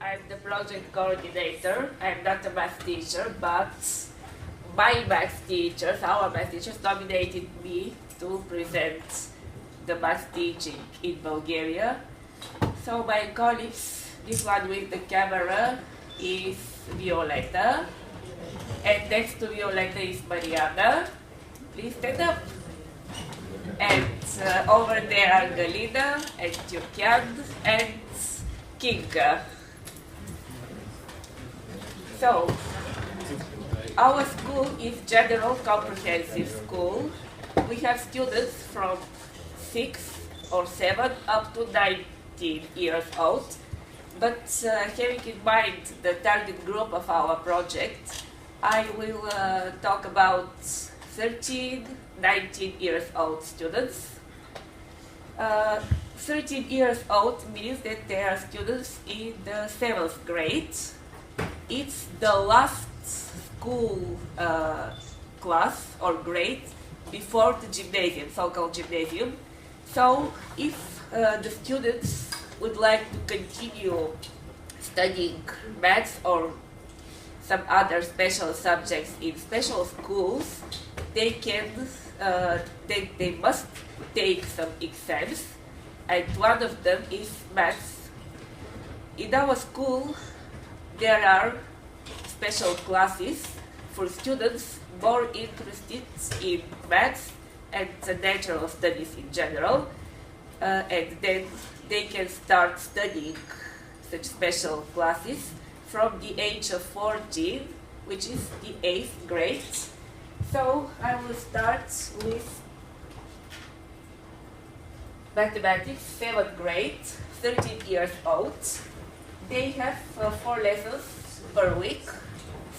I'm the project coordinator. I'm not a math teacher, but my math teachers, our math teachers, nominated me to present the math teaching in Bulgaria. So my colleagues, this one with the camera is Violeta, and next to Violeta is Mariana. Please stand up. And over there are Galina and Tjukian and Kinga. So, our school is General Comprehensive School. We have students from 6 or 7 up to 19 years old. But having in mind the target group of our project, I will talk about 13, 19 years old students. 13 years old means that they are students in the 7th grade. It's the last school class or grade before the gymnasium, so-called gymnasium. So if the students would like to continue studying maths or some other special subjects in special schools, they must take some exams, and one of them is maths. In our school, there are special classes for students more interested in maths and the natural studies in general, and then they can start studying such special classes from the age of 14, which is the 8th grade. So I will start with mathematics, 7th grade, 13 years old. They have 4 lessons per week,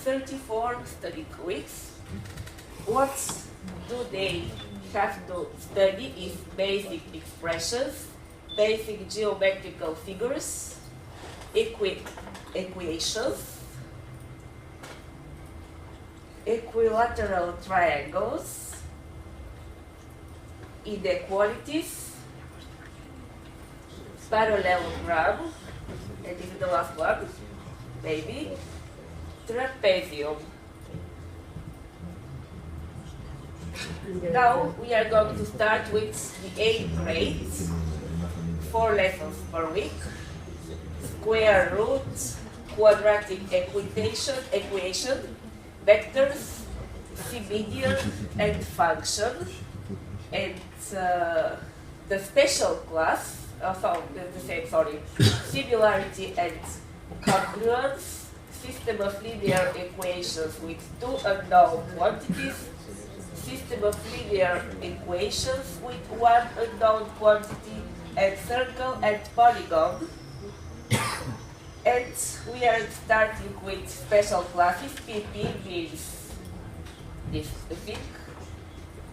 34 study weeks. What do they have to study is basic expressions, basic geometrical figures, equations, equilateral triangles, inequalities, parallelogram, and this is the last one, maybe, trapezium. Now we are going to start with the 8th grade, 4 lessons per week, square root, quadratic equation, vectors, symmetric, and function. And the special class, similarity and congruence, system of linear equations with 2 unknown quantities, system of linear equations with 1 unknown quantity, and circle and polygon. And we are starting with special classes. PP means this thing.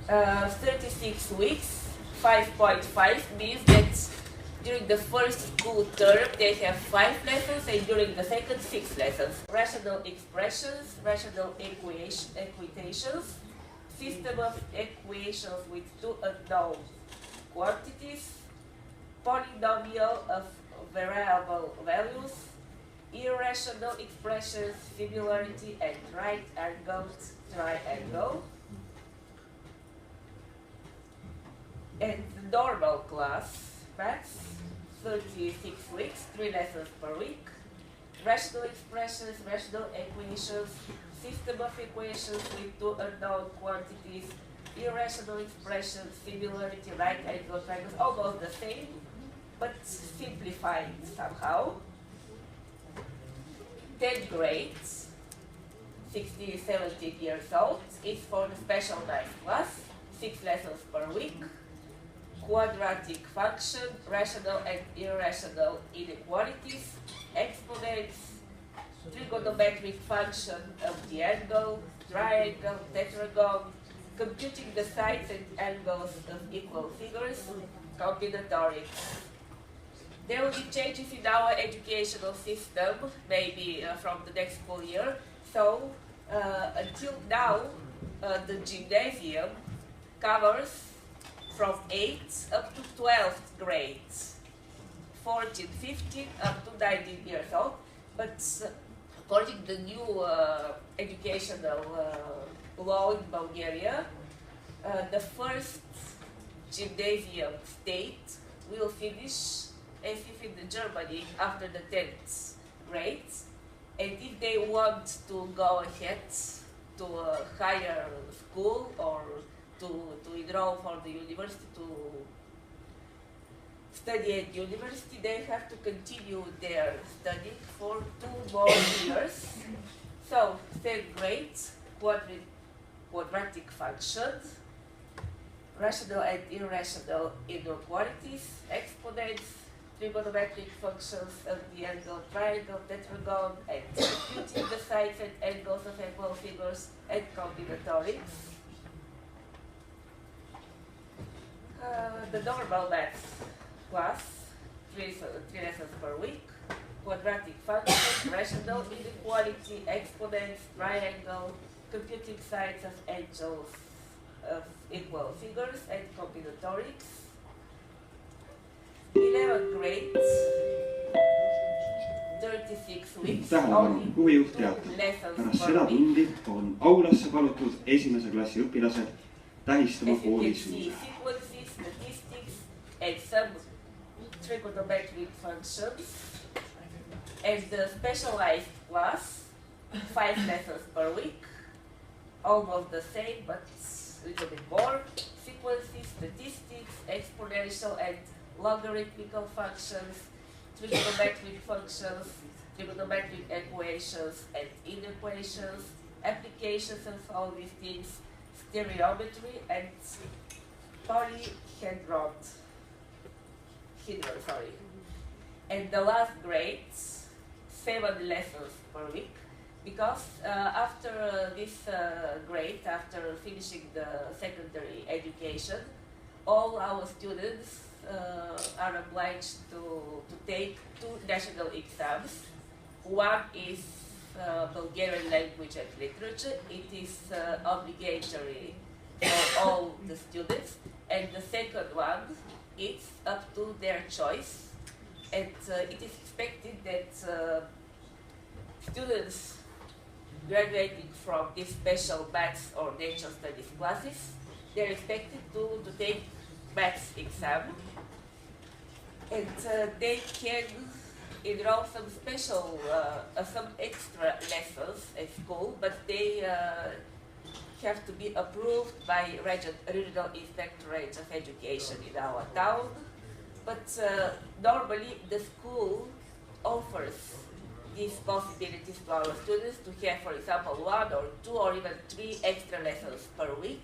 36 weeks, 5.5 means that during the first school term they have 5 lessons, and during the second 6 lessons. Rational expressions, rational equations, system of equations with 2 unknown quantities, polynomial of variable values, irrational expressions, similarity, and right-angled triangle. And the normal class, maths, 36 weeks, 3 lessons per week, rational expressions, rational equations, system of equations with 2 unknown quantities, irrational expressions, similarity, right-angled triangles, almost the same, but simplified somehow. 10th grade, 16, 17 years old, is for the special math class, 6 lessons per week, quadratic function, rational and irrational inequalities, exponents, trigonometric function of the angle, triangle, tetragon, computing the sides and angles of equal figures, combinatorics. There will be changes in our educational system, maybe from the next school year. So until now, the gymnasium covers from 8th up to 12th grades, 14, 15 up to 19 years old. But according to the new educational law in Bulgaria, the first gymnasium state will finish as if in Germany after the 10th grade, and if they want to go ahead to a higher school or to enroll for the university, to study at university, they have to continue their study for 2 more years. So, third grade, quadratic functions, rational and irrational inequalities, exponents, trigonometric functions of the angle, triangle, tetragon, and computing the sides and angles of equal figures, and combinatorics. The normal maths class, 3 lessons per week, quadratic function, rational inequality, exponents, triangle, computing sides of angles of equal figures, and combinatorics. 11th grade, 36 weeks, tähelepanu, huvijuht teatab. Pärast seda tundi on aulasse palutud esimese klassi õpilased tähistama kooli suunda. Statistics and some trigonometric functions, and the specialized class, 5 lessons per week, almost the same but a little bit more, sequences, statistics, exponential and logarithmical functions, trigonometric functions, trigonometric equations and inequations, applications of all these things, stereometry, and polyhedron. And the last grade, 7 lessons per week, because after this grade, after finishing the secondary education, all our students are obliged to take 2 national exams. One is Bulgarian language and literature. It is obligatory for all the students. And the second one, it's up to their choice. And it is expected that students graduating from these special maths or nature studies classes, they're expected to take maths exam. And they can enroll some special, some extra lessons at school, but they have to be approved by Regional Inspectorate of Education in our town. But normally the school offers these possibilities to our students to have, for example, 1 or 2 or even 3 extra lessons per week.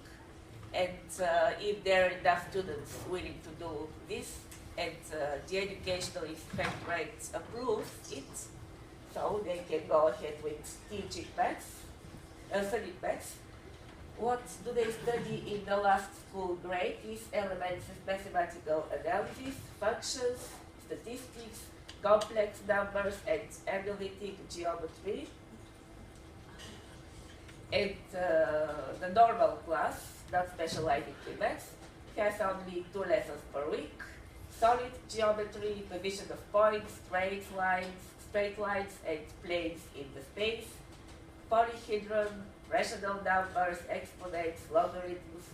And if there are enough students willing to do this, and the Educational Inspectorate approves it, so they can go ahead with teaching maths, studying maths. What do they study in the last school grade is elements of mathematical analysis, functions, statistics, complex numbers, and analytic geometry. And the normal class, not specializing in maths, has only 2 lessons per week. Solid geometry, position of points, straight lines, and planes in the space. Polyhedron, rational numbers, exponents, logarithms,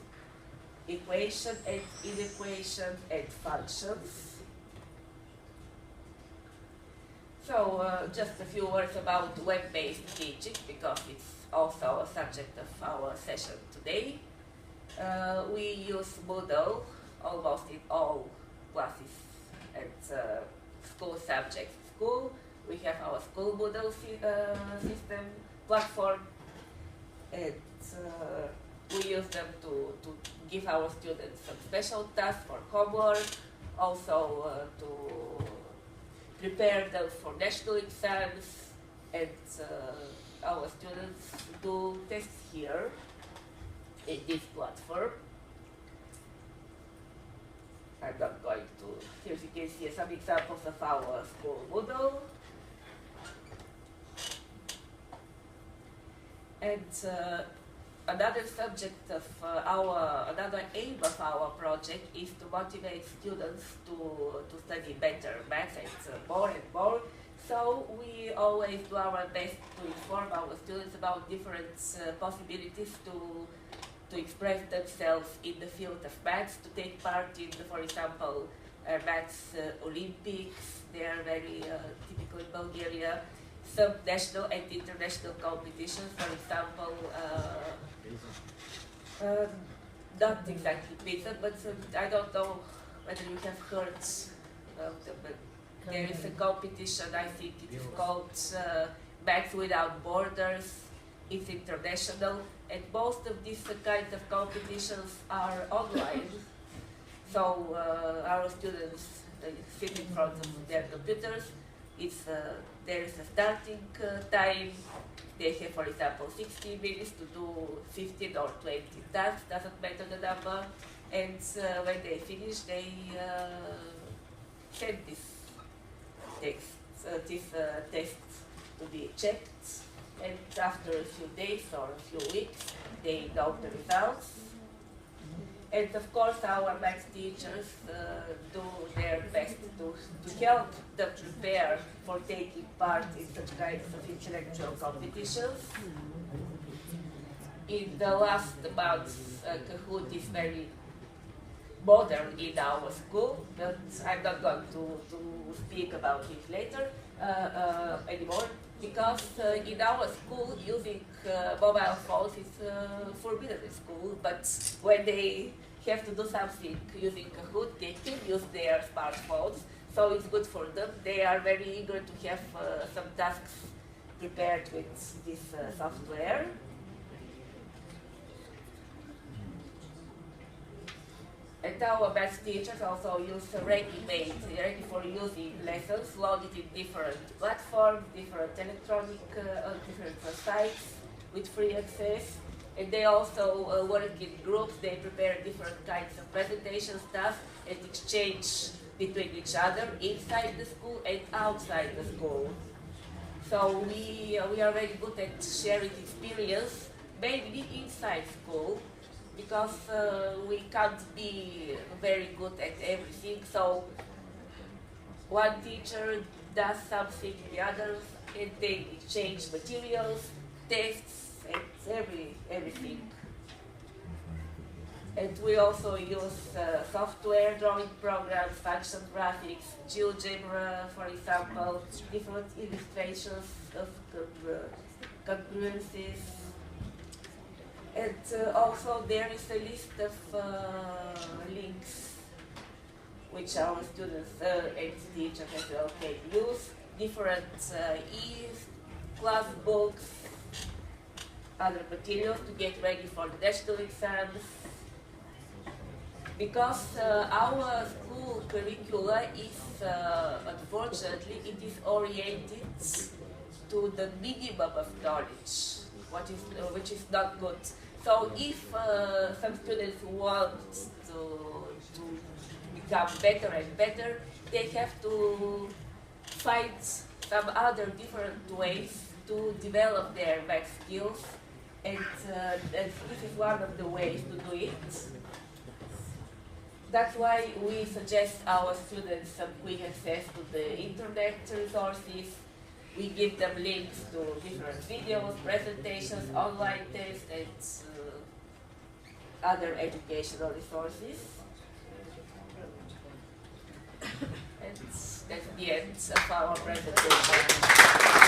equation and inequations, and functions. So just a few words about web-based teaching, because it's also a subject of our session today. We use Moodle almost in all classes and school subjects. We have our school Moodle system platform, and we use them to give our students some special tasks for homework, also to prepare them for national exams, and our students do tests here in this platform. I'm not going to, here you can see some examples of our school Moodle. And another subject of another aim of our project is to motivate students to study better math and more. So we always do our best to inform our students about different possibilities to express themselves in the field of maths, to take part in, for example, maths Olympics. They are very typical in Bulgaria. Some national and international competitions, for example, not exactly pizza, but I don't know whether you have heard of them, but there is a competition, I think it is called Maths Without Borders. It's international, and most of these kinds of competitions are online. So our students sit in front of their computers. There is a starting time. They have, for example, 60 minutes to do 15 or 20 tasks, doesn't matter the number. And when they finish, they send this test to be checked. And after a few days or a few weeks, they know the results. And of course, our math teachers do their best to help them prepare for taking part in such kinds of intellectual competitions. In the last months, Kahoot is very modern in our school, but I'm not going to speak about it later anymore, because in our school using mobile phones is forbidden in school, but when they have to do something using Kahoot, they can use their smartphones, so it's good for them. They are very eager to have some tasks prepared with this software. And our math teachers also use ready-made, ready for using lessons, loaded in different platforms, different electronic, different sites with free access. And they also work in groups. They prepare different kinds of presentation stuff and exchange between each other inside the school and outside the school. So we are very good at sharing experience, mainly inside school, because we can't be very good at everything. So one teacher does something, the others, and they exchange materials, tests, and everything. And we also use software, drawing programs, function graphics, GeoGebra, for example, different illustrations of congruencies. And also there is a list of links which our students and teachers as well can use, different class books, other materials to get ready for the national exams. Because our school curricula is, unfortunately, it is oriented to the minimum of knowledge, which is not good. So if some students want to become better and better, they have to find some other different ways to develop their math skills, and this is one of the ways to do it. That's why we suggest our students some quick access to the internet resources. We give them links to different videos, presentations, online tests, and other educational resources. And that's the end of our presentation.